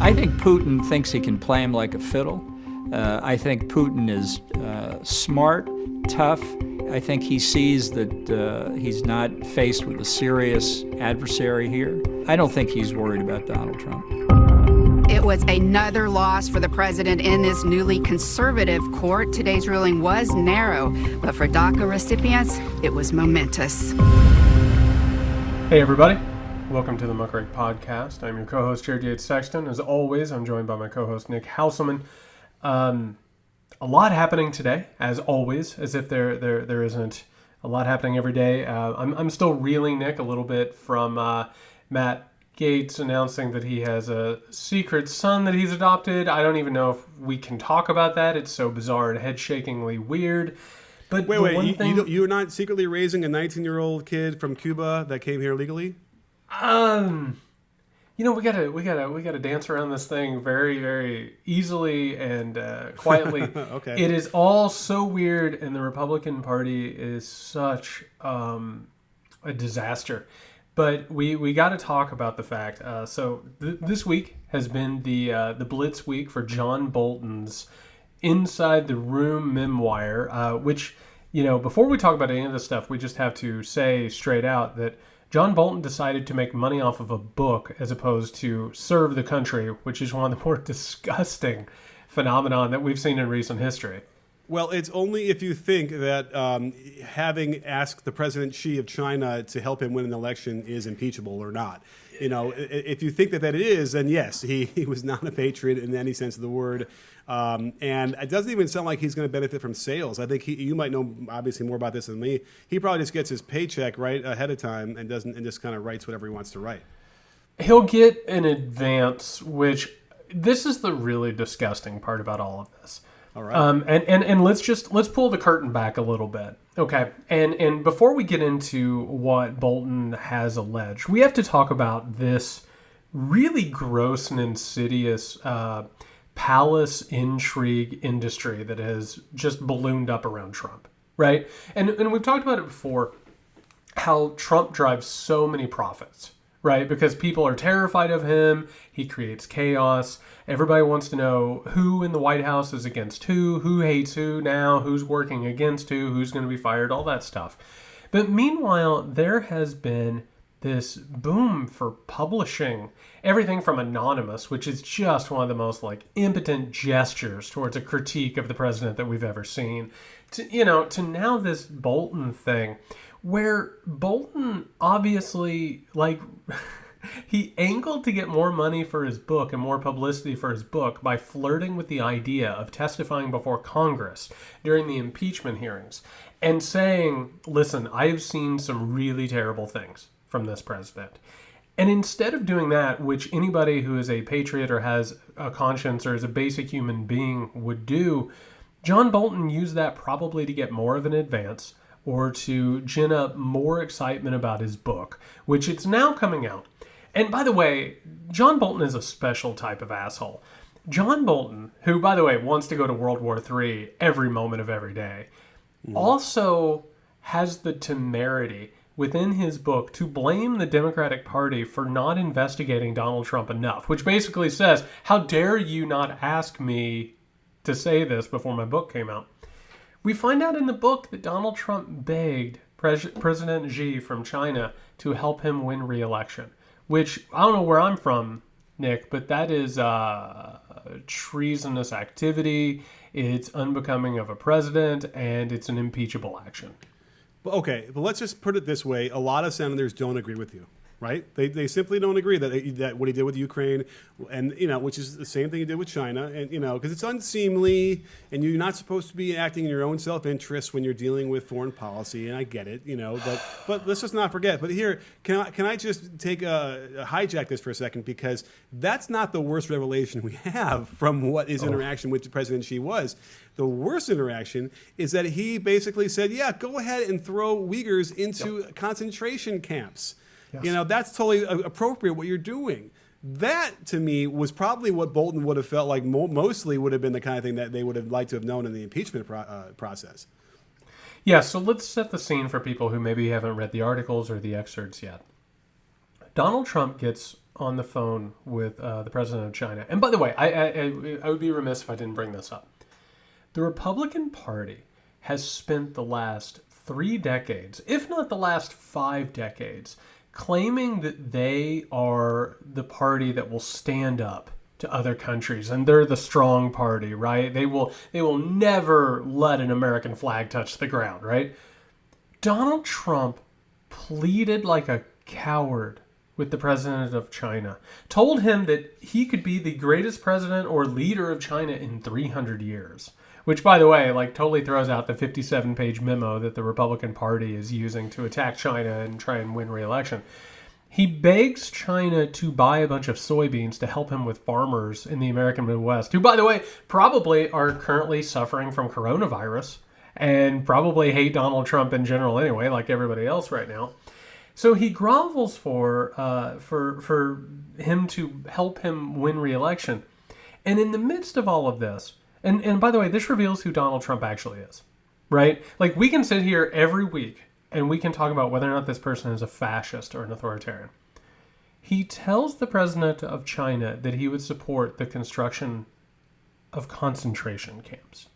I think Putin thinks he can play him like a fiddle. I think Putin is smart, tough. I think he sees that he's not faced with a serious adversary here. I don't think he's worried about Donald Trump. It was another loss for the president in this newly conservative court. Today's ruling was narrow, but for DACA recipients, it was momentous. Hey, everybody. Welcome to the Muckrake Podcast. I'm your co-host, Yates Sexton. As always, I'm joined by my co-host, Nick Hauselman. A lot happening today, as always, as if there isn't a lot happening every day. I'm still reeling, Nick, a little bit from Matt Yates announcing that he has a secret son that he's adopted. I don't even know if we can talk about that. It's so bizarre and head-shakingly weird. But wait, you're not secretly raising a 19-year-old kid from Cuba that came here legally? We gotta dance around this thing very, very easily and quietly. Okay. It is all so weird, and the Republican Party is such a disaster. But we got to talk about the fact. This week has been the Blitz week for John Bolton's Inside the Room memoir, which, before we talk about any of this stuff, we just have to say straight out that John Bolton decided to make money off of a book as opposed to serve the country, which is one of the more disgusting phenomenon that we've seen in recent history. Well, it's only if you think that having asked the President Xi of China to help him win an election is impeachable or not. If you think that it is, then yes, he was not a patriot in any sense of the word. And it doesn't even sound like he's going to benefit from sales. I think you might know obviously more about this than me. He probably just gets his paycheck right ahead of time and just kind of writes whatever he wants to write. He'll get an advance, which this is the really disgusting part about all of this. All right. And let's pull the curtain back a little bit. Okay. And before we get into what Bolton has alleged, we have to talk about this really gross and insidious palace intrigue industry that has just ballooned up around Trump, right? And we've talked about it before, how Trump drives so many profits, right? Because people are terrified of him. He creates chaos. Everybody wants to know who in the White House is against who hates who now, who's working against who's going to be fired, all that stuff. But meanwhile, there has been this boom for publishing everything from Anonymous, which is just one of the most impotent gestures towards a critique of the president that we've ever seen, to now this Bolton thing, where Bolton obviously he angled to get more money for his book and more publicity for his book by flirting with the idea of testifying before Congress during the impeachment hearings and saying, listen, I've seen some really terrible things from this president. And instead of doing that, which anybody who is a patriot or has a conscience or is a basic human being would do, John Bolton used that probably to get more of an advance or to gin up more excitement about his book, which it's now coming out. And by the way, John Bolton is a special type of asshole. John Bolton, who, by the way, wants to go to World War III every moment of every day, also has the temerity within his book to blame the Democratic Party for not investigating Donald Trump enough, which basically says, how dare you not ask me to say this before my book came out? We find out in the book that Donald Trump begged President Xi from China to help him win re-election. Which, I don't know where I'm from, Nick, but that is treasonous activity. It's unbecoming of a president, and it's an impeachable action. Okay, but let's just put it this way. A lot of senators don't agree with you, right? They simply don't agree that what he did with Ukraine, and which is the same thing he did with China, and because it's unseemly, and you're not supposed to be acting in your own self-interest when you're dealing with foreign policy, and I get it, but let's just not forget. But here, can I just take hijack this for a second, because that's not the worst revelation we have from what his interaction with President Xi was. The worst interaction is that he basically said, yeah, go ahead and throw Uyghurs into concentration camps. Yes. That's totally appropriate what you're doing. That, to me, was probably what Bolton would have felt like mostly would have been the kind of thing that they would have liked to have known in the impeachment process. Yeah, so let's set the scene for people who maybe haven't read the articles or the excerpts yet. Donald Trump gets on the phone with the president of China. And by the way, I would be remiss if I didn't bring this up. The Republican Party has spent the last 3 decades, if not the last 5 decades, claiming that they are the party that will stand up to other countries, and they're the strong party, right? They will never let an American flag touch the ground, right? Donald Trump pleaded like a coward with the president of China, told him that he could be the greatest president or leader of China in 300 years. Which, by the way, like totally throws out the 57-page memo that the Republican Party is using to attack China and try and win re-election. He begs China to buy a bunch of soybeans to help him with farmers in the American Midwest, who, by the way, probably are currently suffering from coronavirus and probably hate Donald Trump in general anyway, like everybody else right now. So he grovels for him to help him win re-election. And in the midst of all of this, and by the way, this reveals who Donald Trump actually is, right? Like, we can sit here every week and we can talk about whether or not this person is a fascist or an authoritarian. He tells the president of China that he would support the construction of concentration camps,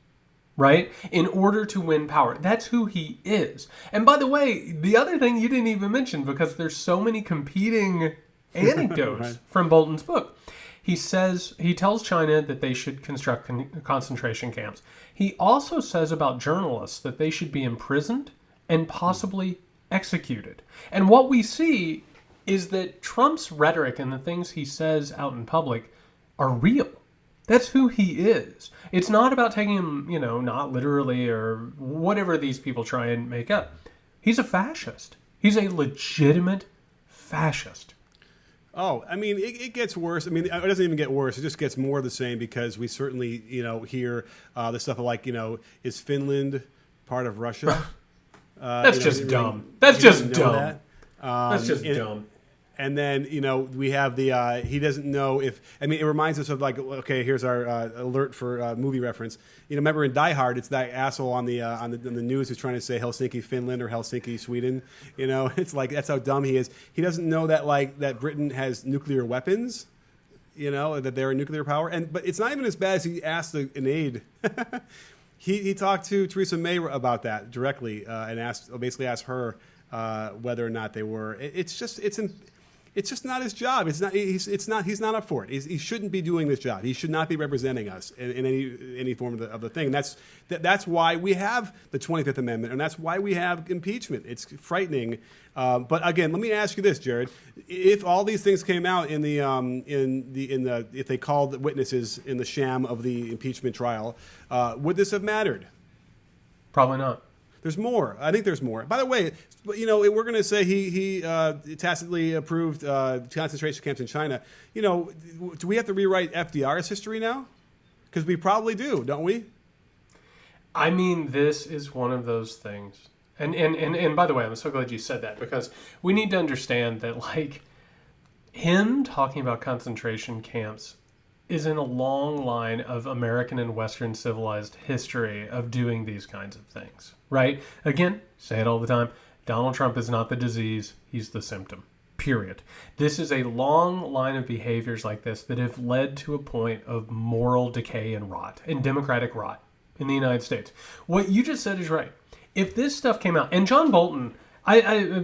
right? In order to win power. That's who he is. And by the way, the other thing you didn't even mention, because there's so many competing anecdotes right. from Bolton's book. He tells China that they should construct concentration camps. He also says about journalists that they should be imprisoned and possibly executed. And what we see is that Trump's rhetoric and the things he says out in public are real. That's who he is. It's not about taking him, not literally or whatever these people try and make up. He's a fascist. He's a legitimate fascist. Oh, I mean, it gets worse. I mean, it doesn't even get worse. It just gets more of the same, because we certainly, hear the stuff of like, is Finland part of Russia? That's just dumb. That's just dumb. That's just dumb. And then, we have the, he doesn't know if, it reminds us of like, okay, here's our alert for movie reference. Remember in Die Hard, it's that asshole on the news who's trying to say Helsinki, Finland, or Helsinki, Sweden. It's like, that's how dumb he is. He doesn't know that that Britain has nuclear weapons, that they're a nuclear power. But it's not even as bad as he asked an aide. He talked to Theresa May about that directly and basically asked her whether or not they were. It's just not his job. He's not up for it. He shouldn't be doing this job. He should not be representing us in any form of the thing. That's why we have the 25th Amendment, and that's why we have impeachment. It's frightening. But again, let me ask you this, Jared: if all these things came out if they called witnesses in the sham of the impeachment trial, would this have mattered? Probably not. There's more. I think there's more. By the way, we're going to say he tacitly approved concentration camps in China. Do we have to rewrite FDR's history now? Because we probably do, don't we? I mean, this is one of those things. And by the way, I'm so glad you said that, because we need to understand that, like, him talking about concentration camps is in a long line of American and Western civilized history of doing these kinds of things, right? Again, say it all the time, Donald Trump is not the disease, he's the symptom, period. This is a long line of behaviors like this that have led to a point of moral decay and rot, and democratic rot in the United States. What you just said is right. If this stuff came out, and John Bolton,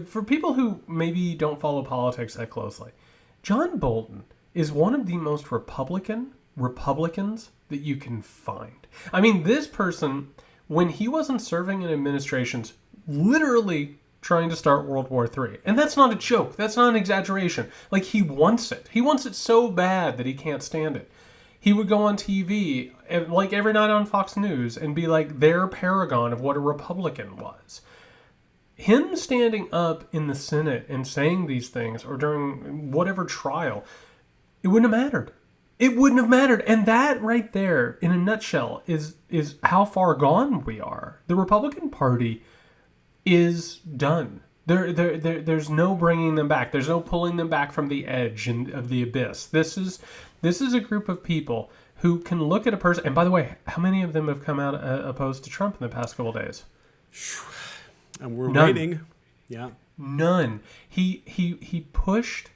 for people who maybe don't follow politics that closely, John Bolton is one of the most Republicans that you can find. I mean, this person, when he wasn't serving in administrations, literally trying to start World War III. And that's not a joke. That's not an exaggeration. Like, he wants it. He wants it so bad that he can't stand it. He would go on TV, like every night on Fox News, and be like their paragon of what a Republican was. Him standing up in the Senate and saying these things, or during whatever trial, it wouldn't have mattered. It wouldn't have mattered. And that right there, in a nutshell, is how far gone we are. The Republican Party is done. There's no bringing them back. There's no pulling them back from the edge of the abyss. This is a group of people who can look at a person. And by the way, how many of them have come out opposed to Trump in the past couple of days? And we're None. waiting. Yeah. None. He pushed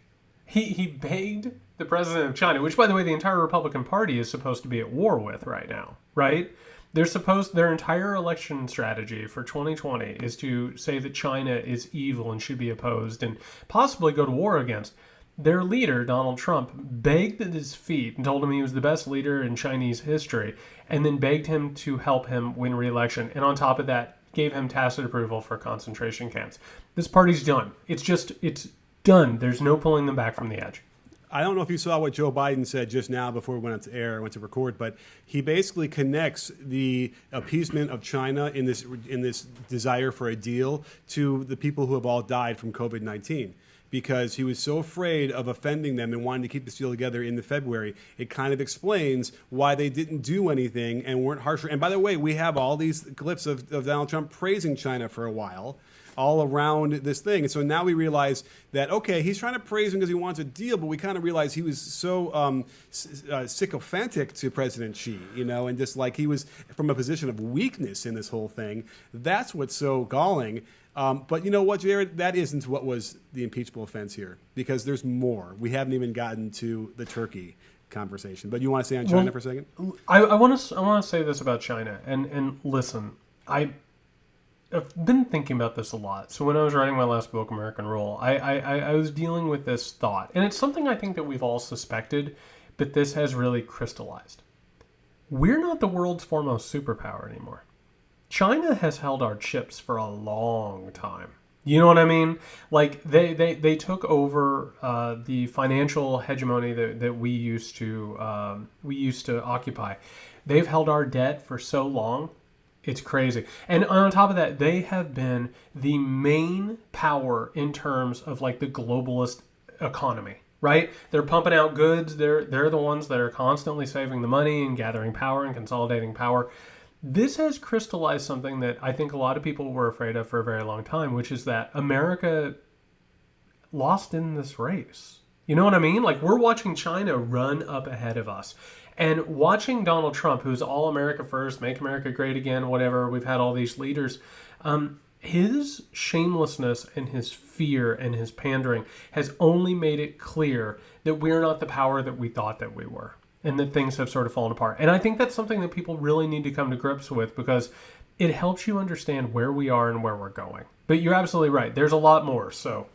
He begged the president of China, which, by the way, the entire Republican Party is supposed to be at war with right now, right? Their entire election strategy for 2020 is to say that China is evil and should be opposed and possibly go to war against. Their leader, Donald Trump, begged at his feet and told him he was the best leader in Chinese history, and then begged him to help him win re-election. And on top of that, gave him tacit approval for concentration camps. This party's done. It's done. There's no pulling them back from the edge. I don't know if you saw what Joe Biden said just now before we went to record, but he basically connects the appeasement of China in this desire for a deal to the people who have all died from COVID-19. Because he was so afraid of offending them and wanting to keep this deal together in the February. It kind of explains why they didn't do anything and weren't harsher. And by the way, we have all these clips of Donald Trump praising China for a while, all around this thing. And so now we realize that, okay, he's trying to praise him because he wants a deal, but we kind of realize he was so sycophantic to President Xi, and just like he was from a position of weakness in this whole thing. That's what's so galling. But you know what, Jared? That isn't what was the impeachable offense here, because there's more. We haven't even gotten to the Turkey conversation. But you want to stay on China for a second? I want to say this about China. And listen, I've been thinking about this a lot. So when I was writing my last book, American Rule, I was dealing with this thought. And it's something I think that we've all suspected, but this has really crystallized. We're not the world's foremost superpower anymore. China has held our chips for a long time. You know what I mean? Like they took over the financial hegemony that we used to occupy. They've held our debt for so long, it's crazy. And on top of that, they have been the main power in terms of like the globalist economy. Right? They're pumping out goods. They're the ones that are constantly saving the money and gathering power and consolidating power. This has crystallized something that I think a lot of people were afraid of for a very long time, which is that America lost in this race. You know what I mean? Like, we're watching China run up ahead of us. And watching Donald Trump, who's all America first, make America great again, whatever, we've had all these leaders, his shamelessness and his fear and his pandering has only made it clear that we're not the power that we thought that we were. And that things have sort of fallen apart. And I think that's something that people really need to come to grips with, because it helps you understand where we are and where we're going. But you're absolutely right. There's a lot more. So,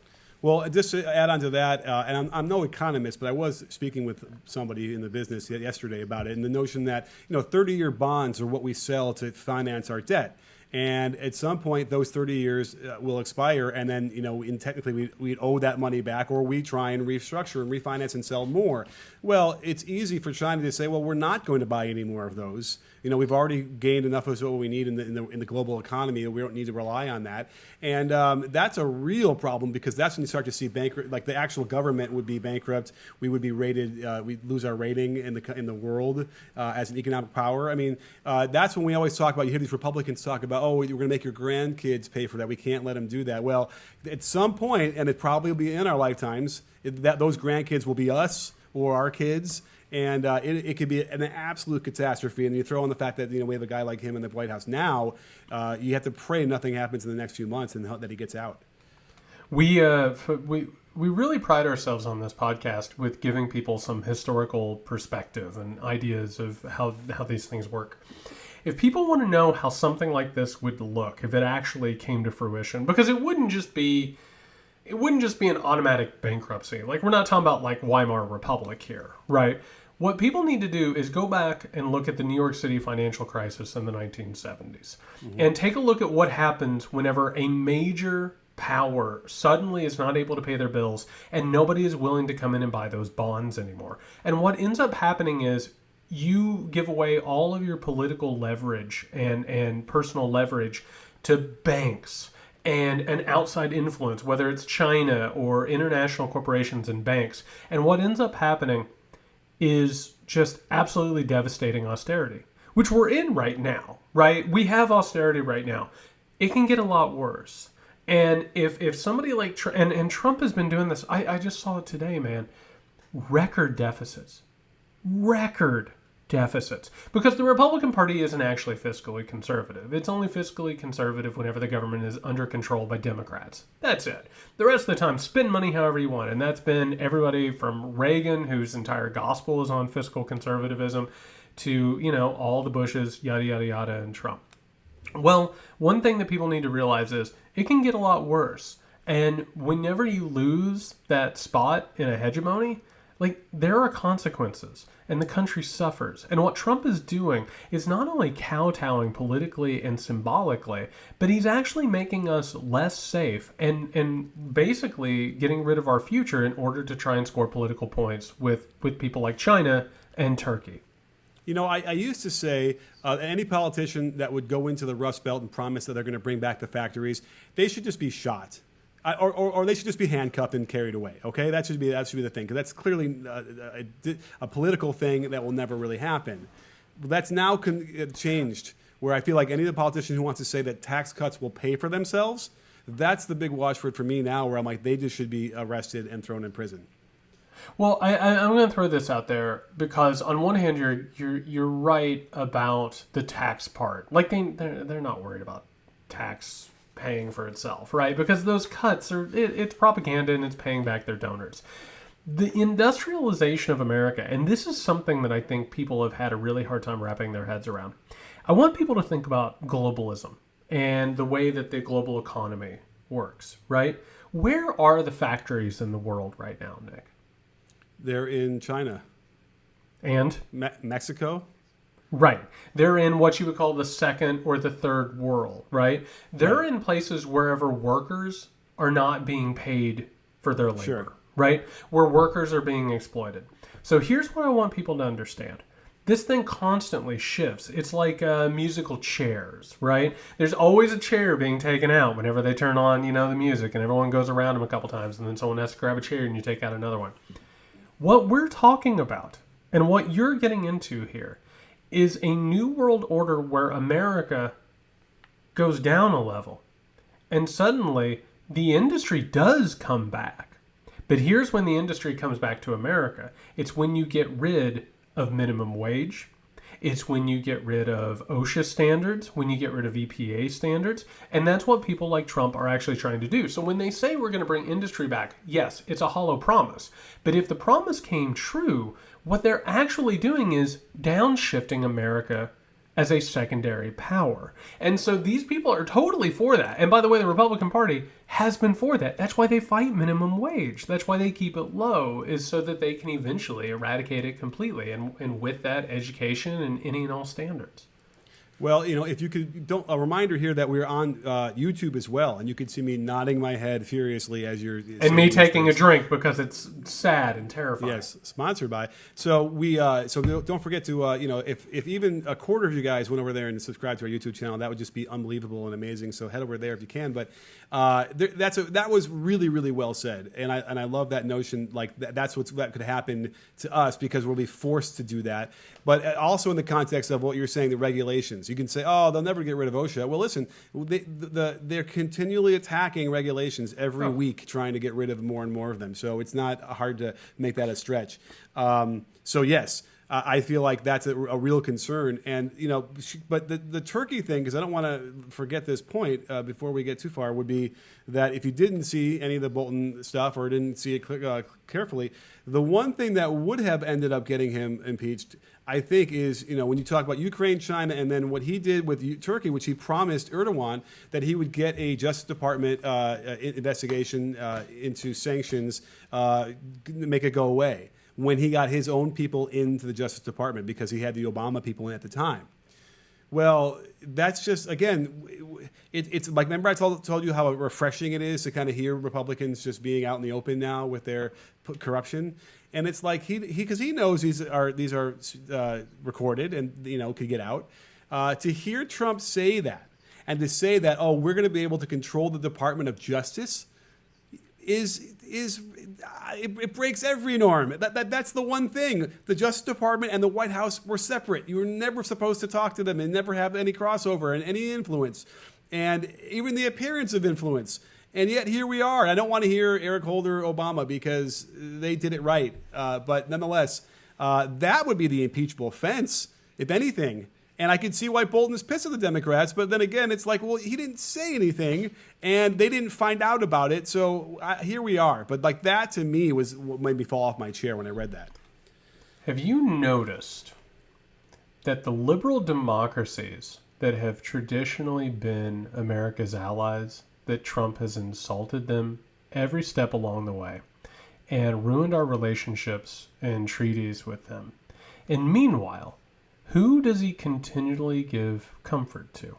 well, just to add on to that, and I'm no economist, but I was speaking with somebody in the business yesterday about it, and the notion that 30-year bonds are what we sell to finance our debt. And at some point, those 30 years will expire, and then technically we owe that money back, or we try and restructure and refinance and sell more. Well, it's easy for China to say, well, we're not going to buy any more of those. We've already gained enough of what we need in the global economy that we don't need to rely on that. And that's a real problem, because that's when you start to see bankrupt, like the actual government would be bankrupt. We would be rated, we'd lose our rating in the world as an economic power. I mean, that's when we always talk about, you hear these Republicans talk about, oh, we're going to make your grandkids pay for that. We can't let them do that. Well, at some point, and it probably will be in our lifetimes, that those grandkids will be us or our kids. And it could be an absolute catastrophe. And you throw in the fact that we have a guy like him in the White House now. You have to pray nothing happens in the next few months and that he gets out. We really pride ourselves on this podcast with giving people some historical perspective and ideas of how these things work. If people want to know how something like this would look if it actually came to fruition, because it wouldn't just be an automatic bankruptcy. Like, we're not talking about like Weimar Republic here, right? What people need to do is go back and look at the New York City financial crisis in the 1970s and take a look at what happens whenever a major power suddenly is not able to pay their bills and nobody is willing to come in and buy those bonds anymore. And what ends up happening is you give away all of your political leverage and personal leverage to banks and an outside influence, whether it's China or international corporations and banks. And what ends up happening is just absolutely devastating austerity, which we're in right now, right? We have austerity right now. It can get a lot worse. And if somebody like and Trump has been doing this, I just saw it today, man. Record deficits. deficits. Because the Republican Party isn't actually fiscally conservative. It's only fiscally conservative whenever the government is under control by Democrats. That's it. The rest of the time, spend money however you want. And that's been everybody from Reagan, whose entire gospel is on fiscal conservatism, to, all the Bushes, yada, yada, yada, and Trump. Well, one thing that people need to realize is it can get a lot worse. And whenever you lose that spot in a hegemony, there are consequences, and the country suffers. And what Trump is doing is not only kowtowing politically and symbolically, but he's actually making us less safe and basically getting rid of our future in order to try and score political points with people like China and Turkey. I used to say any politician that would go into the Rust Belt and promise that they're going to bring back the factories, they should just be shot. Or they should just be handcuffed and carried away. Okay, that should be the thing, because that's clearly a political thing that will never really happen. But that's now changed, where I feel like any of the politician who wants to say that tax cuts will pay for themselves, that's the big watchword for me now, where I'm like, they just should be arrested and thrown in prison. Well, I'm going to throw this out there because on one hand, you're right about the tax part. They're not worried about tax paying for itself, right? Because those cuts it's propaganda and it's paying back their donors. The industrialization of America, and this is something that I think people have had a really hard time wrapping their heads around. I want people to think about globalism and the way that the global economy works, right? Where are the factories in the world right now, Nick? They're in China. And? Mexico. Right. They're in what you would call the second or the third world, right? They're in places wherever workers are not being paid for their labor, right? Where workers are being exploited. So here's what I want people to understand. This thing constantly shifts. It's like musical chairs, right? There's always a chair being taken out whenever they turn on, the music, and everyone goes around them a couple times, and then someone has to grab a chair and you take out another one. What we're talking about and what you're getting into here is a new world order where America goes down a level. And suddenly, the industry does come back. But here's when the industry comes back to America. It's when you get rid of minimum wage. It's when you get rid of OSHA standards, when you get rid of EPA standards. And that's what people like Trump are actually trying to do. So when they say we're going to bring industry back, yes, it's a hollow promise. But if the promise came true, what they're actually doing is downshifting America as a secondary power. And so these people are totally for that. And by the way, the Republican Party has been for that. That's why they fight minimum wage. That's why they keep it low, is so that they can eventually eradicate it completely. And with that, education and any and all standards. Well, if you could, a reminder here that we're on YouTube as well, and you could see me nodding my head furiously as you're... And me taking a drink because it's sad and terrifying. Yes, sponsored by. So don't forget to, if even a quarter of you guys went over there and subscribed to our YouTube channel, that would just be unbelievable and amazing. So head over there if you can. But that was really, really well said, and I love that notion. That's that could happen to us because we'll be forced to do that. But also in the context of what you're saying, the regulations. You can say, oh, they'll never get rid of OSHA. Well, listen, they're continually attacking regulations every week, trying to get rid of more and more of them. So it's not hard to make that a stretch. So yes, I feel like that's a real concern. And, but the Turkey thing, because I don't want to forget this point before we get too far, would be that if you didn't see any of the Bolton stuff or didn't see it carefully, the one thing that would have ended up getting him impeached, I think, is, when you talk about Ukraine, China, and then what he did with Turkey, which he promised Erdogan that he would get a Justice Department investigation into sanctions, make it go away, when he got his own people into the Justice Department because he had the Obama people in at the time. Well, that's just, again, it's like, remember I told you how refreshing it is to kind of hear Republicans just being out in the open now with their corruption. And it's like because he knows these are recorded and could get out. To hear Trump say that and to say that, oh, we're going to be able to control the Department of Justice it breaks every norm. That's the one thing. The Justice Department and the White House were separate. You were never supposed to talk to them and never have any crossover and any influence, and even the appearance of influence. And yet here we are. I don't want to hear Eric Holder Obama because they did it right. But nonetheless, That would be the impeachable offense, if anything. And I could see why Bolton is pissed at the Democrats, but then again, it's like, well, he didn't say anything, and they didn't find out about it, so here we are. But like that, to me, was what made me fall off my chair when I read that. Have you noticed that the liberal democracies that have traditionally been America's allies, that Trump has insulted them every step along the way and ruined our relationships and treaties with them? And meanwhile, who does he continually give comfort to?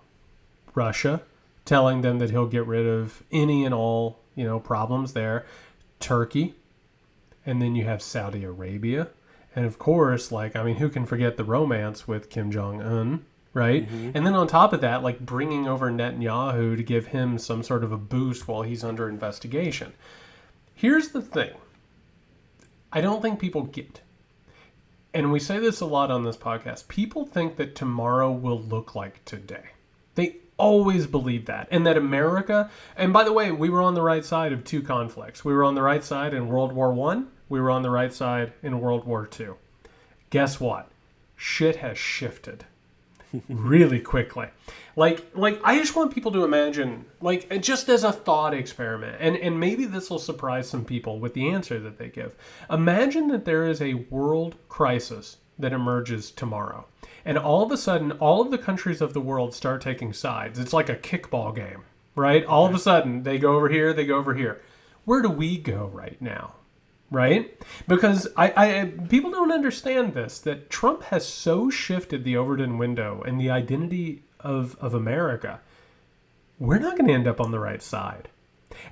Russia, telling them that he'll get rid of any and all, problems there. Turkey, and then you have Saudi Arabia. And of course, who can forget the romance with Kim Jong-un, right? Mm-hmm. And then on top of that, bringing over Netanyahu to give him some sort of a boost while he's under investigation. Here's the thing. I don't think people get, and we say this a lot on this podcast, people think that tomorrow will look like today. They always believe that. And that America, and by the way, we were on the right side of two conflicts. We were on the right side in World War I. We were on the right side in World War II. Guess what? Shit has shifted really quickly. I just want people to imagine, just as a thought experiment, and maybe this will surprise some people with the answer that they give. Imagine that there is a world crisis that emerges tomorrow. And all of a sudden, all of the countries of the world start taking sides. It's like a kickball game, right? All of a sudden, they go over here, they go over here. Where do we go right now? Right? Because people don't understand this, that Trump has so shifted the Overton window and the identity of America. We're not going to end up on the right side.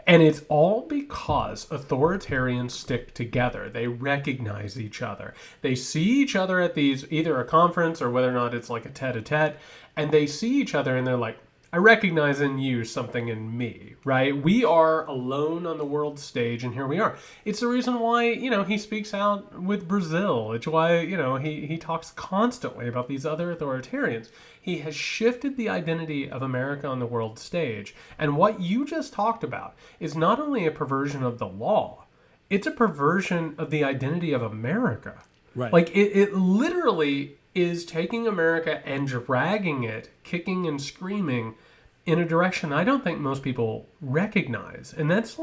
And it's all because authoritarians stick together. They recognize each other. They see each other at these, either a conference or whether or not it's like a tete-a-tete, and they see each other and they're like, I recognize in you something in me, right? We are alone on the world stage, and here we are. It's the reason why, he speaks out with Brazil. It's why, he talks constantly about these other authoritarians. He has shifted the identity of America on the world stage. And what you just talked about is not only a perversion of the law, it's a perversion of the identity of America. Right. It literally is taking America and dragging it, kicking and screaming, in a direction I don't think most people recognize. And that's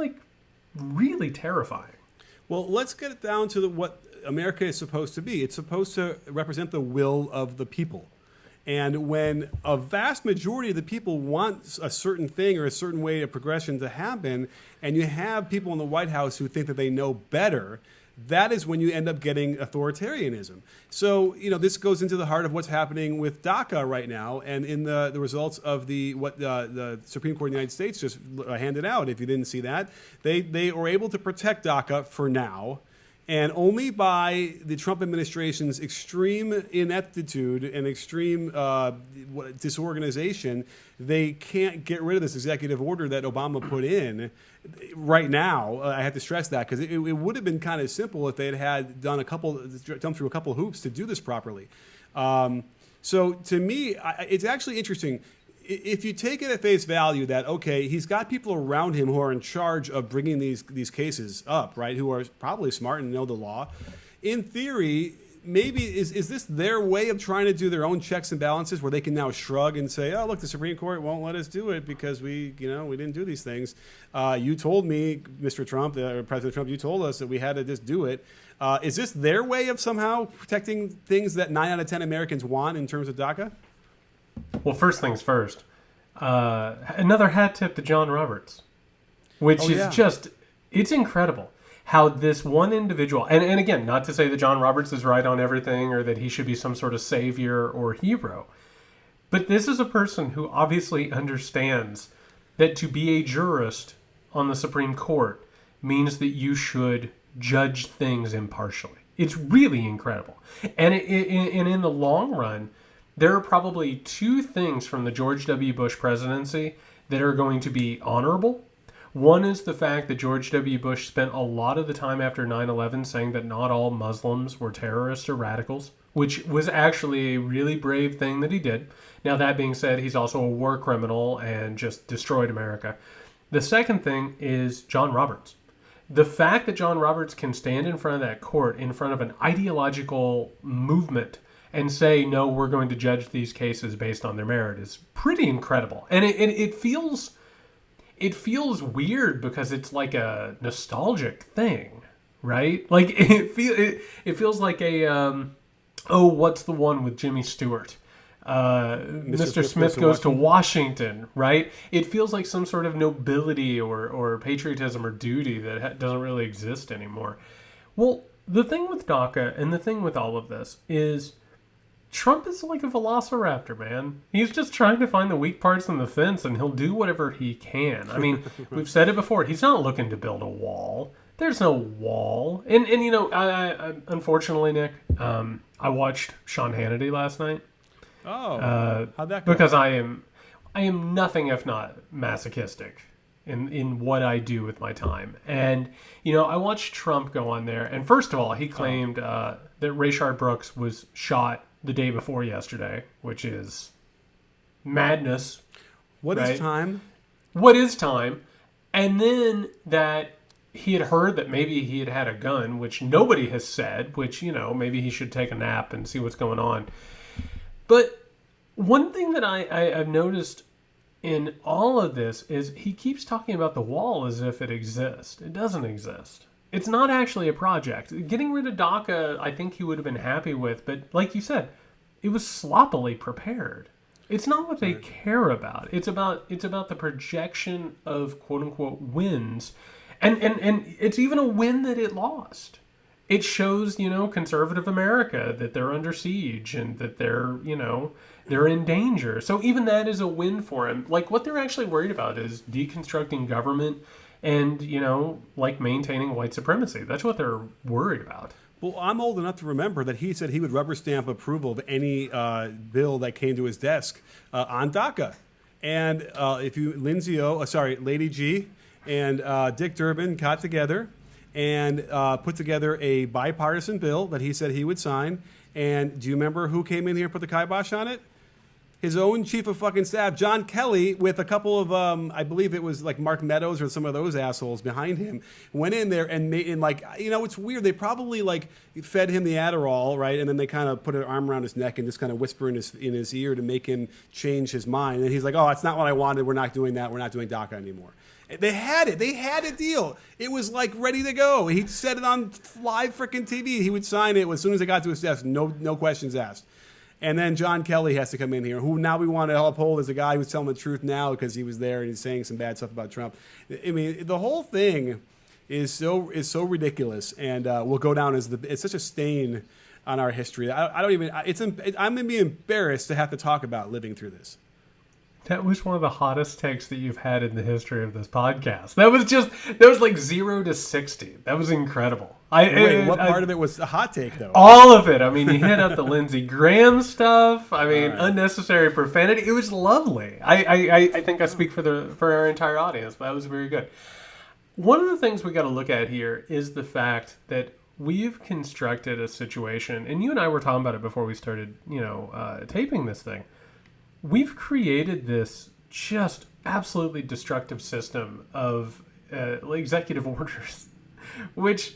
really terrifying. Well, let's get it down to what America is supposed to be. It's supposed to represent the will of the people. And when a vast majority of the people want a certain thing or a certain way of progression to happen, and you have people in the White House who think that they know better, that is when you end up getting authoritarianism. So, this goes into the heart of what's happening with DACA right now, and in the results of what the Supreme Court of the United States just handed out. If you didn't see that, they were able to protect DACA for now, and only by the Trump administration's extreme ineptitude and extreme disorganization, they can't get rid of this executive order that Obama put in. Right now, I have to stress that, because it would have been kind of simple if they had done through a couple hoops to do this properly. So to me, it's actually interesting. If you take it at face value that, okay, he's got people around him who are in charge of bringing these cases up, right, who are probably smart and know the law, in theory, maybe is this their way of trying to do their own checks and balances, where they can now shrug and say, oh, look, the Supreme Court won't let us do it because we didn't do these things. You told me, Mr. Trump, President Trump, you told us that we had to just do it. Is this their way of somehow protecting things that 9 out of 10 Americans want in terms of DACA? Well, first things first. Another hat tip to John Roberts, which is just, it's incredible how this one individual, and again, not to say that John Roberts is right on everything or that he should be some sort of savior or hero, but this is a person who obviously understands that to be a jurist on the Supreme Court means that you should judge things impartially. It's really incredible. And in the long run, there are probably two things from the George W. Bush presidency that are going to be honorable. One is the fact that George W. Bush spent a lot of the time after 9/11 saying that not all Muslims were terrorists or radicals, which was actually a really brave thing that he did. Now, that being said, he's also a war criminal and just destroyed America. The second thing is John Roberts. the fact that John Roberts can stand in front of that court, in front of an ideological movement, and say, no, we're going to judge these cases based on their merit is pretty incredible. And it feels weird because it's like a nostalgic thing, right? Like it feels like a what's the one with Jimmy Stewart? Mr. Smith goes to Washington, right? It feels like some sort of nobility or patriotism or duty that doesn't really exist anymore. Well, the thing with DACA and the thing with all of this is Trump is like a velociraptor, man. He's just trying to find the weak parts in the fence, and he'll do whatever he can. I mean, we've said it before. He's not looking to build a wall. There's no wall. And you know, I unfortunately, Nick, I watched Sean Hannity last night. Oh, how'd that go? Because I am nothing if not masochistic in what I do with my time. And, you know, I watched Trump go on there, and first of all, he claimed that Rayshard Brooks was shot the day before yesterday, which is madness. What is time? What is time? And then that he had heard that maybe he had a gun, which nobody has said, which, you know, maybe he should take a nap and see what's going on. But one thing that I've noticed in all of this is he keeps talking about the wall as if it exists. It doesn't exist. It's not actually a project. Getting rid of DACA, I think he would have been happy with, but like you said, it was sloppily prepared. It's not what they care about. It's about the projection of quote unquote wins, and it's even a win that it lost. It shows, you know, conservative America that they're under siege and that they're in danger. So even that is a win for him. Like, what they're actually worried about is deconstructing government and, you know, like maintaining white supremacy. That's what they're worried about. Well, I'm old enough to remember that he said he would rubber stamp approval of any bill that came to his desk on DACA. And if you, Lady G and Dick Durbin got together and put together a bipartisan bill that he said he would sign. And do you remember who came in here and put the kibosh on it? His own chief of fucking staff, John Kelly, with a couple of, I believe it was like Mark Meadows or some of those assholes behind him, went in there and made, and like, you know, it's weird. They probably like fed him the Adderall, right? And then they kind of put an arm around his neck and just kind of whisper in his ear to make him change his mind. And he's like, oh, that's not what I wanted. We're not doing that. We're not doing DACA anymore. They had it. They had a deal. It was like ready to go. He said it on live freaking TV. He would sign it as soon as it got to his desk. No questions asked. And then John Kelly has to come in here, who now we want to uphold as a guy who's telling the truth now because he was there and he's saying some bad stuff about Trump. I mean, the whole thing is so ridiculous, and will go down as it's such a stain on our history. I'm gonna be embarrassed to have to talk about living through this. That was one of the hottest takes that you've had in the history of this podcast. That was like 0 to 60. That was incredible. What part of it was a hot take, though? All of it. I mean, you hit up the Lindsey Graham stuff. I mean, unnecessary profanity. It was lovely. I think I speak for our entire audience. That was very good. One of the things we got to look at here is the fact that we've constructed a situation, and you and I were talking about it before we started, taping this thing. We've created this just absolutely destructive system of executive orders, which,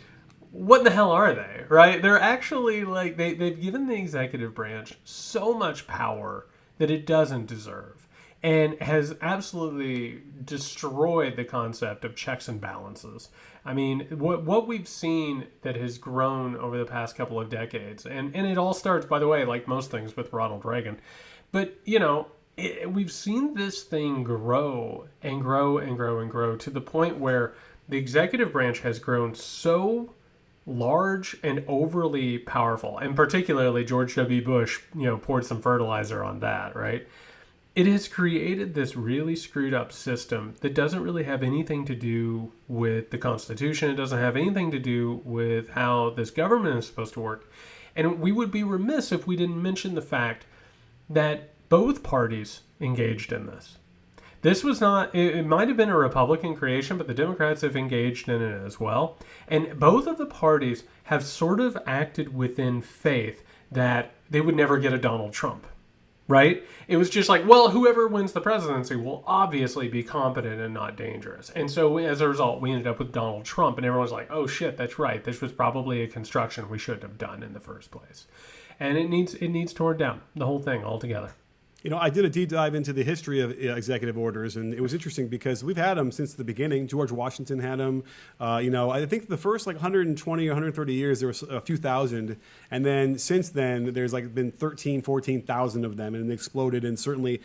what in the hell are they, right? They're actually like, they've given the executive branch so much power that it doesn't deserve, and has absolutely destroyed the concept of checks and balances. I mean, what we've seen that has grown over the past couple of decades, and it all starts, by the way, like most things, with Ronald Reagan. But, we've seen this thing grow and grow and grow and grow to the point where the executive branch has grown so large and overly powerful. And particularly George W. Bush, poured some fertilizer on that, right? It has created this really screwed up system that doesn't really have anything to do with the Constitution. It doesn't have anything to do with how this government is supposed to work. And we would be remiss if we didn't mention the fact that both parties engaged in this. This was not, it might have been a Republican creation, but the Democrats have engaged in it as well. And both of the parties have sort of acted within faith that they would never get a Donald Trump. right? It was just like, well, whoever wins the presidency will obviously be competent and not dangerous. And so as a result, we ended up with Donald Trump, and everyone's like, oh shit, that's right. This was probably a construction we shouldn't have done in the first place. And it needs torn down, the whole thing altogether. You know, I did a deep dive into the history of executive orders, and it was interesting because we've had them since the beginning. George Washington had them. I think the first 120 or 130 years, there was a few thousand. And then since then, there's been 13, 14,000 of them, and it exploded. And certainly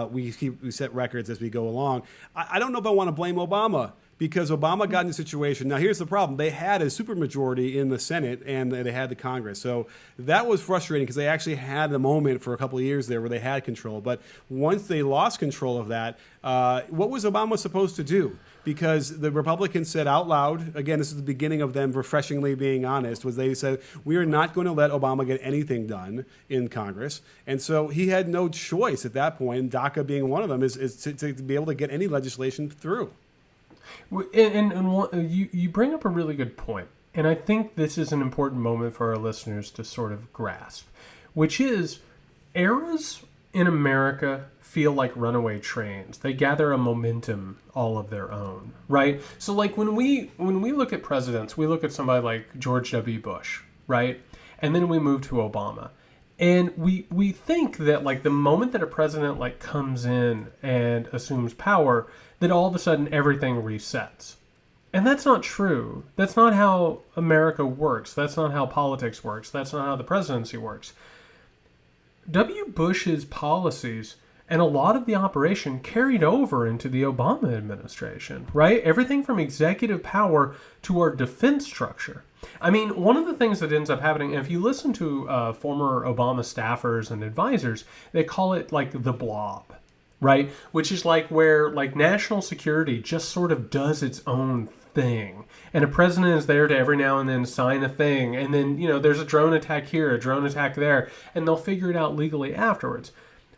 we set records as we go along. I don't know if I want to blame Obama, because Obama got in a situation. Now, here's the problem. They had a supermajority in the Senate, and they had the Congress. So that was frustrating because they actually had a moment for a couple of years there where they had control. But once they lost control of that, what was Obama supposed to do? Because the Republicans said out loud, again, this is the beginning of them refreshingly being honest, was they said, we are not going to let Obama get anything done in Congress. And so he had no choice at that point, and DACA being one of them, is to be able to get any legislation through. And you bring up a really good point, and I think this is an important moment for our listeners to sort of grasp, which is eras in America feel like runaway trains. They gather a momentum all of their own, right? So when we look at presidents, we look at somebody like George W. Bush, right? And then we move to Obama. And we think that the moment that a president comes in and assumes power, that all of a sudden everything resets. And that's not true. That's not how America works. That's not how politics works. That's not how the presidency works. W. Bush's policies and a lot of the operation carried over into the Obama administration, right? Everything from executive power to our defense structure. I mean, one of the things that ends up happening, if you listen to former Obama staffers and advisors, they call it the blob, right? Which is where national security just sort of does its own thing. And a president is there to every now and then sign a thing. And then, there's a drone attack here, a drone attack there, and they'll figure it out legally afterwards.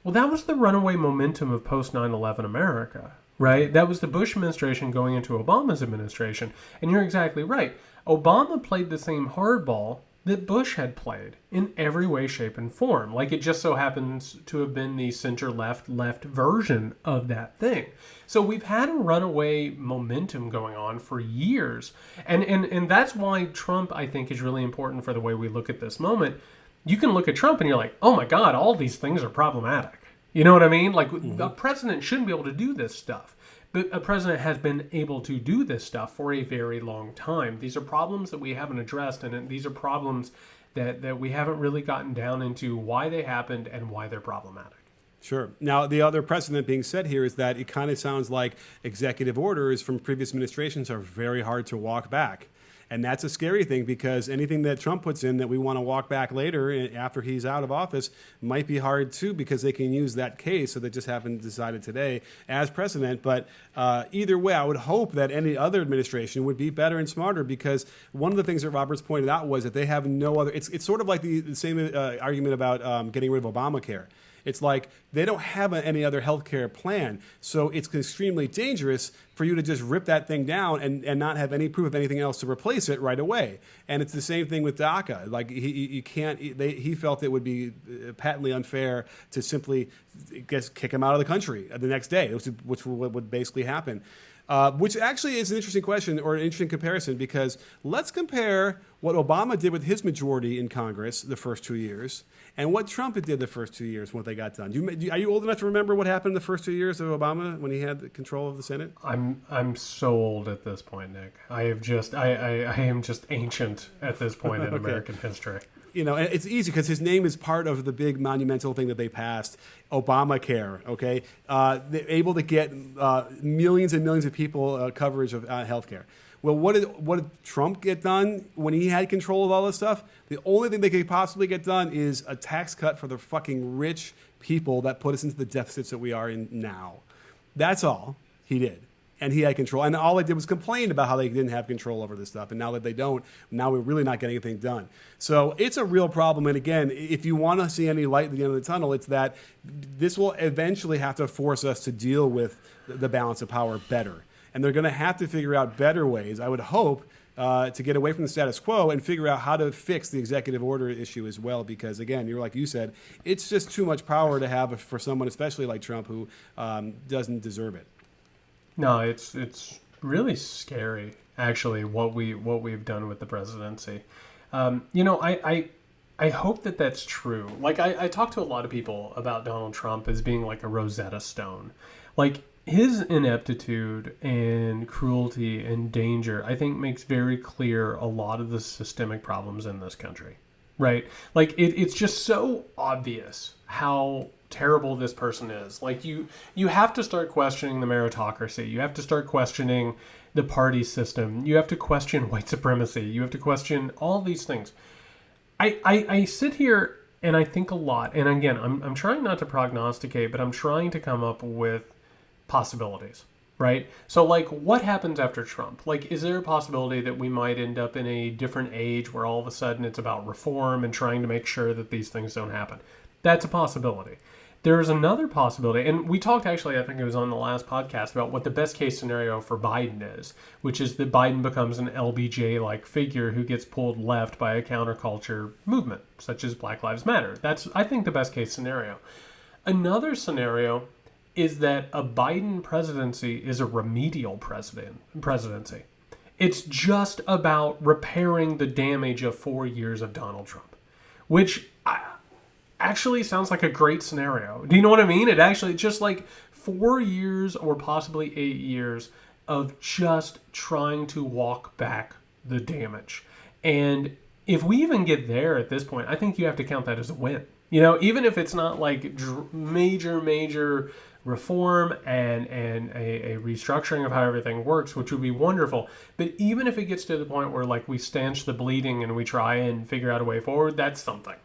Well, that was the runaway momentum of post 9/11 America, right? That was the Bush administration going into Obama's administration. And you're exactly right. Obama played the same hardball that Bush had played in every way, shape, and form. It just so happens to have been the center-left version of that thing. So we've had a runaway momentum going on for years. And that's why Trump, I think, is really important for the way we look at this moment. You can look at Trump and you're like, oh my God, all these things are problematic. You know what I mean? A president shouldn't be able to do this stuff. But a president has been able to do this stuff for a very long time. These are problems that we haven't addressed, and these are problems that we haven't really gotten down into why they happened and why they're problematic. Sure. Now, the other precedent being set here is that it kind of sounds like executive orders from previous administrations are very hard to walk back. And that's a scary thing, because anything that Trump puts in that we want to walk back later after he's out of office might be hard too, because they can use that case. So they just happened to decide it today as precedent. But either way, I would hope that any other administration would be better and smarter, because one of the things that Roberts pointed out was that they have no other. It's sort of like the same argument about getting rid of Obamacare. It's like they don't have any other health care plan. So it's extremely dangerous for you to just rip that thing down and not have any proof of anything else to replace it right away. And it's the same thing with DACA. He felt it would be patently unfair to simply kick him out of the country the next day, which would basically happen. Which actually is an interesting question, or an interesting comparison, because let's compare what Obama did with his majority in Congress the first 2 years and what Trump did the first 2 years, what they got done. Are you old enough to remember what happened the first 2 years of Obama when he had control of the Senate? I'm so old at this point, Nick. I am just ancient at this point in American history. And it's easy because his name is part of the big monumental thing that they passed, Obamacare, okay? They're able to get millions and millions of people coverage of health care. Well, what did Trump get done when he had control of all this stuff? The only thing they could possibly get done is a tax cut for the fucking rich people that put us into the deficits that we are in now. That's all he did. And he had control. And all they did was complain about how they didn't have control over this stuff. And now that they don't, now we're really not getting anything done. So it's a real problem. And again, if you want to see any light at the end of the tunnel, it's that this will eventually have to force us to deal with the balance of power better. And they're going to have to figure out better ways, I would hope, to get away from the status quo and figure out how to fix the executive order issue as well. Because again, you're like you said, it's just too much power to have for someone, especially like Trump, who doesn't deserve it. No, it's really scary, actually, what we've done with the presidency. I hope that that's true. Like, I talk to a lot of people about Donald Trump as being like a Rosetta Stone. Like, his ineptitude and cruelty and danger, I think, makes very clear a lot of the systemic problems in this country, right? Like, it's just so obvious how terrible this person is. Like, you have to start questioning the meritocracy. You have to start questioning the party system. You have to question white supremacy. You have to question all these things. I sit here and I think a lot. And again, I'm trying not to prognosticate, but I'm trying to come up with possibilities, right? So, like, what happens after Trump? Like, is there a possibility that we might end up in a different age where all of a sudden it's about reform and trying to make sure that these things don't happen? That's a possibility. There is another possibility, and we talked actually, I think it was on the last podcast, about what the best case scenario for Biden is, which is that Biden becomes an LBJ-like figure who gets pulled left by a counterculture movement, such as Black Lives Matter. That's, I think, the best case scenario. Another is that a Biden presidency is a remedial presidency. It's just about repairing the damage of 4 years of Donald Trump, which actually sounds like a great scenario. Do you know what I mean? It actually just like 4 years or possibly 8 years of just trying to walk back the damage. And if we even get there at this point, I think you have to count that as a win. You know, even if it's not like major reform and a restructuring of how everything works, which would be wonderful. But even if it gets to the point where like we stanch the bleeding and we try and figure out a way forward, that's something.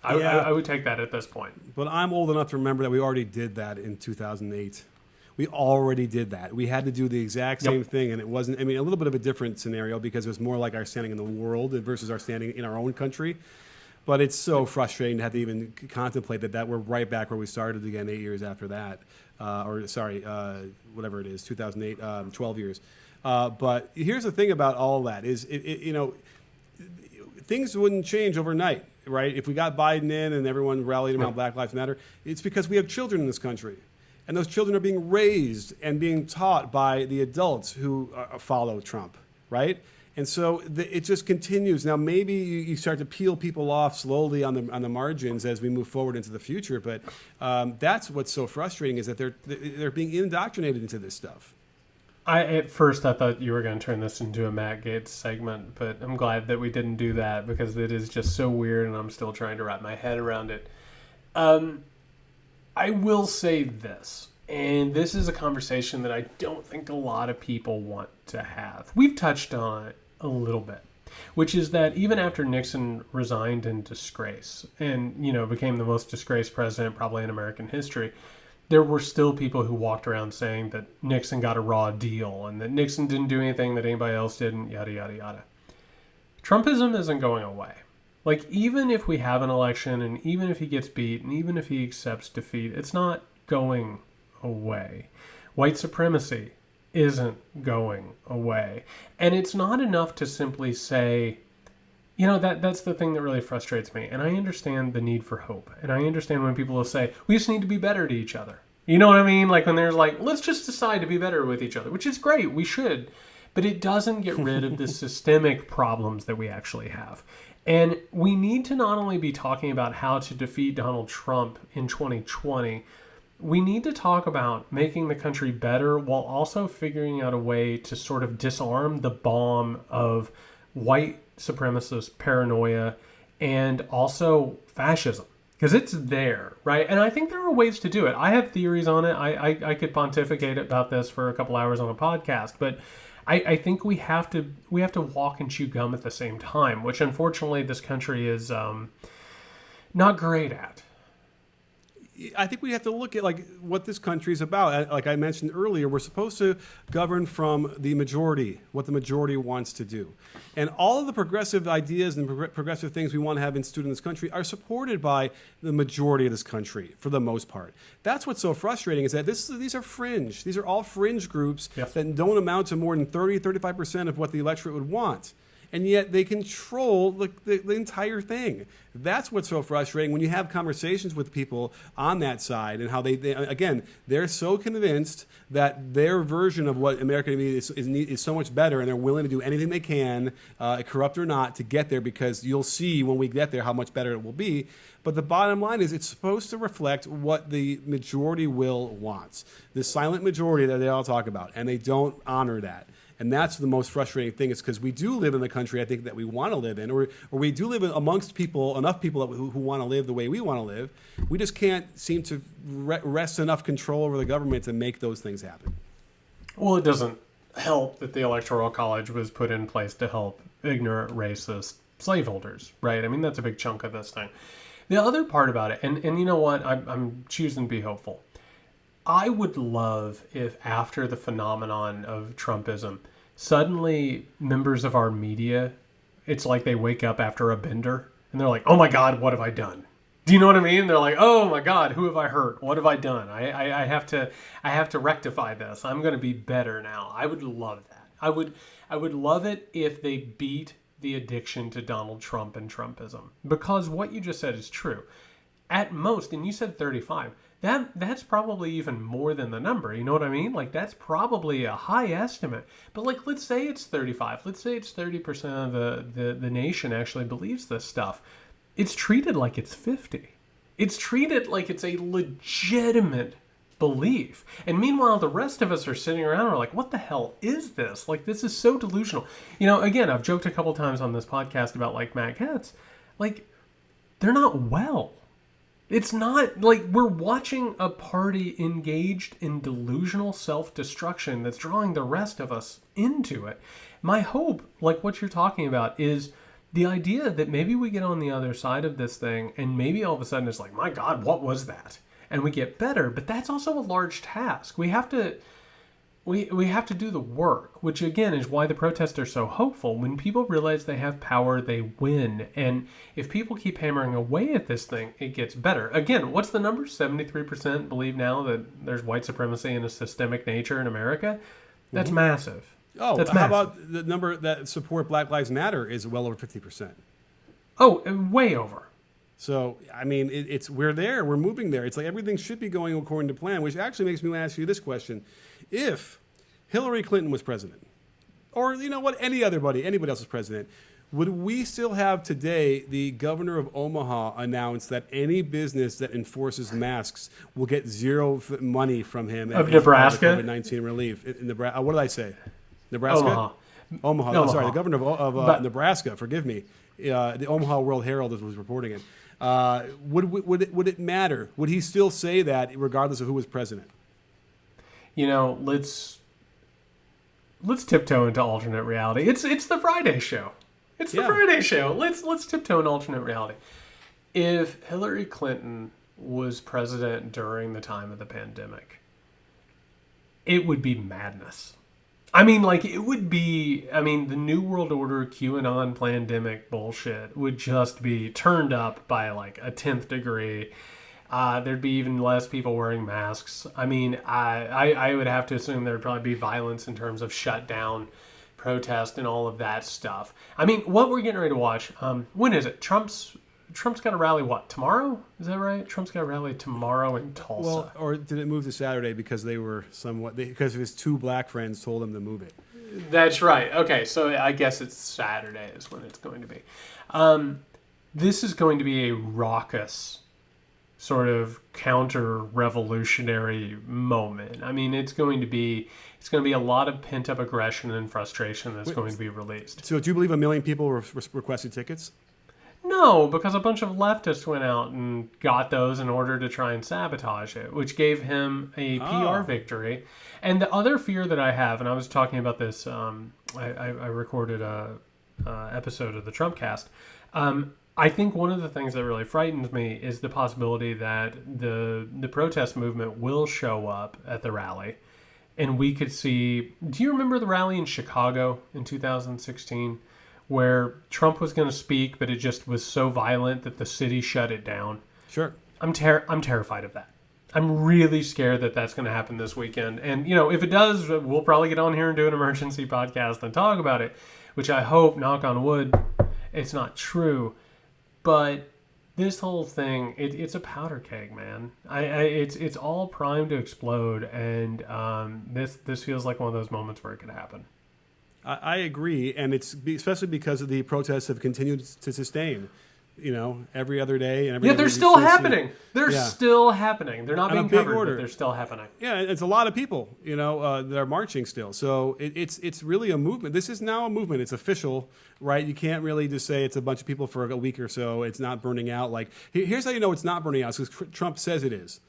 I would take that at this point. But I'm old enough to remember that we already did that in 2008. We already did that. We had to do the exact same thing, and it wasn't, I mean, a little bit of a different scenario because it was more like our standing in the world versus our standing in our own country. But it's so frustrating to have to even contemplate that we're right back where we started again 8 years after that. Whatever it is, 2008, 12 years. But here's the thing about all that is, things wouldn't change overnight, right? If we got Biden in and everyone rallied around Black Lives Matter, it's because we have children in this country. And those children are being raised and being taught by the adults who follow Trump, right? And so it just continues. Now, maybe you start to peel people off slowly on the margins as we move forward into the future. But that's what's so frustrating is that they're being indoctrinated into this stuff. At first, I thought you were going to turn this into a Matt Gaetz segment, but I'm glad that we didn't do that because it is just so weird and I'm still trying to wrap my head around it. I will say this, and this is a conversation that I don't think a lot of people want to have. We've touched on it a little bit, which is that even after Nixon resigned in disgrace and, became the most disgraced president probably in American history, there were still people who walked around saying that Nixon got a raw deal and that Nixon didn't do anything that anybody else didn't, yada, yada, yada. Trumpism isn't going away. Like, even if we have an election and even if he gets beat and even if he accepts defeat, it's not going away. White supremacy isn't going away. And it's not enough to simply say, that's the thing that really frustrates me. And I understand the need for hope. And I understand when people will say, we just need to be better to each other. You know what I mean? Like when there's like, let's just decide to be better with each other, which is great. We should. But it doesn't get rid of the systemic problems that we actually have. And we need to not only be talking about how to defeat Donald Trump in 2020, we need to talk about making the country better while also figuring out a way to sort of disarm the bomb of white supremacist paranoia and also fascism. Because it's there, right? And I think there are ways to do it. I have theories on it. I could pontificate about this for a couple hours on a podcast, but I think we have to walk and chew gum at the same time, which unfortunately this country is not great at. I think we have to look at like what this country is about. Like I mentioned earlier, we're supposed to govern from the majority, what the majority wants to do. And all of the progressive ideas and progressive things we want to have instituted in this country are supported by the majority of this country for the most part. That's what's so frustrating is that these are fringe. These are all fringe groups that don't amount to more than 35% of what the electorate would want. And yet they control the entire thing. That's what's so frustrating when you have conversations with people on that side and how they're so convinced that their version of what America is so much better, and they're willing to do anything they can, corrupt or not, to get there, because you'll see when we get there how much better it will be. But the bottom line is it's supposed to reflect what the majority will wants, the silent majority that they all talk about, and they don't honor that. And that's the most frustrating thing, is because we do live in the country I think that we want to live in, or we do live amongst people, enough people who want to live the way we want to live. We just can't seem to wrest enough control over the government to make those things happen. Well, it doesn't help that the Electoral College was put in place to help ignorant, racist slaveholders, right? I mean, that's a big chunk of this thing. The other part about it, and you know what, I'm choosing to be hopeful. I would love if after the phenomenon of Trumpism, suddenly members of our media, it's like they wake up after a bender and they're like, oh my God, what have I done? Do you know what I mean? They're like, oh my God, who have I hurt? What have I done? I have to rectify this. I'm going to be better now. I would love that. I would love it if they beat the addiction to Donald Trump and Trumpism, because what you just said is true. At most, and you said 35, that's probably even more than the number. You know what I mean? Like, that's probably a high estimate. But like, let's say it's 35. Let's say it's 30% of the nation actually believes this stuff. It's treated like it's 50. It's treated like it's a legitimate belief. And meanwhile, the rest of us are sitting around and are like, what the hell is this? Like, this is so delusional. You know, again, I've joked a couple times on this podcast about like Matt Gaetz. Like, they're not well. It's not like we're watching a party engaged in delusional self-destruction that's drawing the rest of us into it. My hope, like what you're talking about, is the idea that maybe we get on the other side of this thing and maybe all of a sudden it's like, my God, what was that? And we get better, but that's also a large task. We have to do the work, which again is why the protests are so hopeful. When people realize they have power, they win. And if people keep hammering away at this thing, it gets better. Again, what's the number? 73% believe now that there's white supremacy and a systemic nature in America. That's massive. Oh, that's how massive. about the number that support Black Lives Matter is well over 50%? Oh, way over. So, I mean, we're there. We're moving there. It's like everything should be going according to plan, which actually makes me want to ask you this question. If Hillary Clinton was president, or, you know what, anybody else was president, would we still have today the governor of Omaha announce that any business that enforces masks will get zero money from him? Of Nebraska? COVID-19 relief. In Nebraska. What did I say? Nebraska? Omaha. Omaha. Oh, sorry, the governor of Nebraska, forgive me. The Omaha World Herald was reporting it. Would it matter? Would he still say that regardless of who was president? You know, let's tiptoe into alternate reality. It's the Friday show. It's the Friday show. Let's tiptoe in alternate reality. If Hillary Clinton was president during the time of the pandemic, it would be madness. I mean, like, it would be, the New World Order, QAnon, pandemic bullshit would just be turned up by, like, a 10th degree. There'd be even less people wearing masks. I mean, I would have to assume there'd probably be violence in terms of shutdown, protest, and all of that stuff. I mean, what we're getting ready to watch, when is it? Trump's got a rally, what, tomorrow? Is that right? Trump's got a rally tomorrow in Tulsa. Well, or did it move to Saturday because because his two black friends told him to move it? That's right. Okay, so I guess it's Saturday is when it's going to be. This is going to be a raucous sort of counter-revolutionary moment. I mean, it's going to be a lot of pent-up aggression and frustration that's going to be released. So do you believe 1 million people requested tickets? No, because a bunch of leftists went out and got those in order to try and sabotage it, which gave him a PR victory. And the other fear that I have, and I was talking about this, I recorded a episode of the Trumpcast. I think one of the things that really frightens me is the possibility that the protest movement will show up at the rally. And we could see, do you remember the rally in Chicago in 2016 where Trump was going to speak, but it just was so violent that the city shut it down? Sure. I'm terrified of that. I'm really scared that that's going to happen this weekend. And, if it does, we'll probably get on here and do an emergency podcast and talk about it, which I hope, knock on wood, it's not true. But this whole thing, it's a powder keg, man. It's all primed to explode, and this feels like one of those moments where it could happen. I agree, and it's especially because of the protests have continued to sustain. Every other day. And they're still happening. They're still happening. They're not being covered, order. But they're still happening. Yeah, it's a lot of people, that are marching still. So it's really a movement. This is now a movement. It's official, right? You can't really just say it's a bunch of people for a week or so. It's not burning out. Like, here's how you know it's not burning out, because Trump says it is.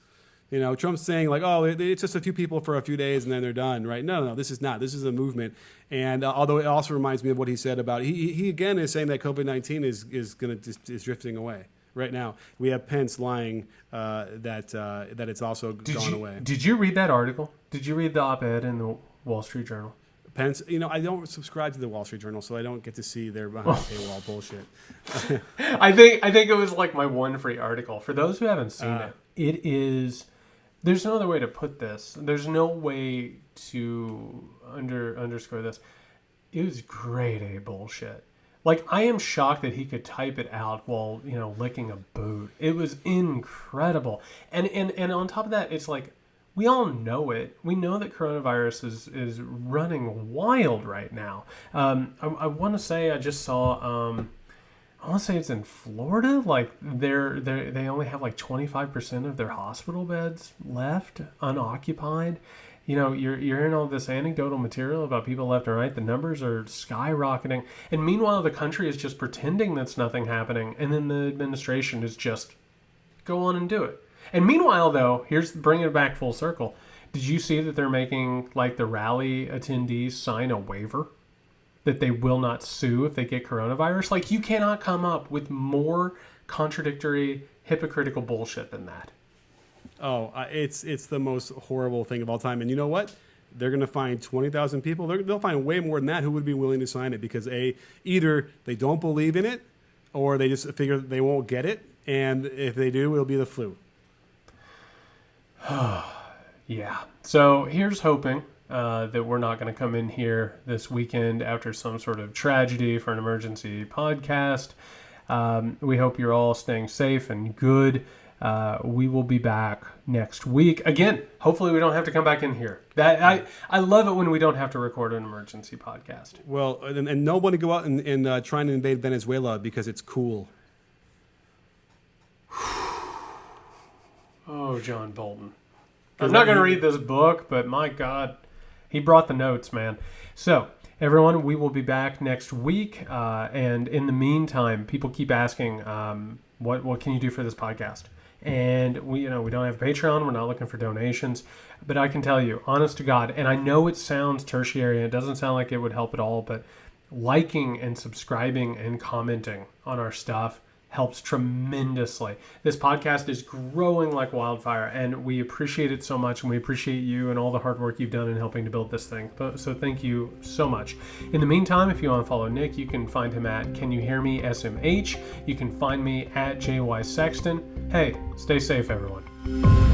Trump's saying like, oh, it's just a few people for a few days and then they're done, right? No, this is not. This is a movement. And although it also reminds me of what he said about, he again is saying that COVID-19 is drifting away right now. We have Pence lying that it's also gone away. Did you read that article? Did you read the op-ed in the Wall Street Journal? Pence, I don't subscribe to the Wall Street Journal, so I don't get to see their behind the paywall bullshit. I think it was like my one free article. For those who haven't seen it is. There's no other way to put this. There's no way to underscore this. It was grade A bullshit. Like, I am shocked that he could type it out while, licking a boot. It was incredible. And on top of that, it's like, we all know it. We know that coronavirus is running wild right now. I want to say I just saw... I want to say it's in Florida. Like they only have like 25% of their hospital beds left unoccupied. You're hearing all this anecdotal material about people left and right. The numbers are skyrocketing, and meanwhile the country is just pretending that's nothing happening, and then the administration is just go on and do it. And meanwhile, though, here's bringing it back full circle. Did you see that they're making like the rally attendees sign a waiver that they will not sue if they get coronavirus? Like, you cannot come up with more contradictory, hypocritical bullshit than that. Oh, it's the most horrible thing of all time. And you know what? They're going to find 20,000 people. They'll find way more than that who would be willing to sign it, because either they don't believe in it, or they just figure they won't get it. And if they do, it'll be the flu. Yeah. So here's hoping that we're not going to come in here this weekend after some sort of tragedy for an emergency podcast. We hope you're all staying safe and good. We will be back next week. Again, hopefully we don't have to come back in here. I love it when we don't have to record an emergency podcast. Well, and nobody go out and try and invade Venezuela because it's cool. Oh, John Bolton. I'm not going to read this book, but my God, he brought the notes, man. So, everyone, we will be back next week. And in the meantime, people keep asking, what can you do for this podcast? And we don't have Patreon. We're not looking for donations. But I can tell you, honest to God, and I know it sounds tertiary and it doesn't sound like it would help at all, but liking and subscribing and commenting on our stuff helps tremendously. This podcast is growing like wildfire, and we appreciate it so much, and we appreciate you and all the hard work you've done in helping to build this thing. So thank you so much. In the meantime, if you want to follow Nick, you can find him at Can You Hear Me SMH. You can find me at JY Sexton. Hey, stay safe, everyone.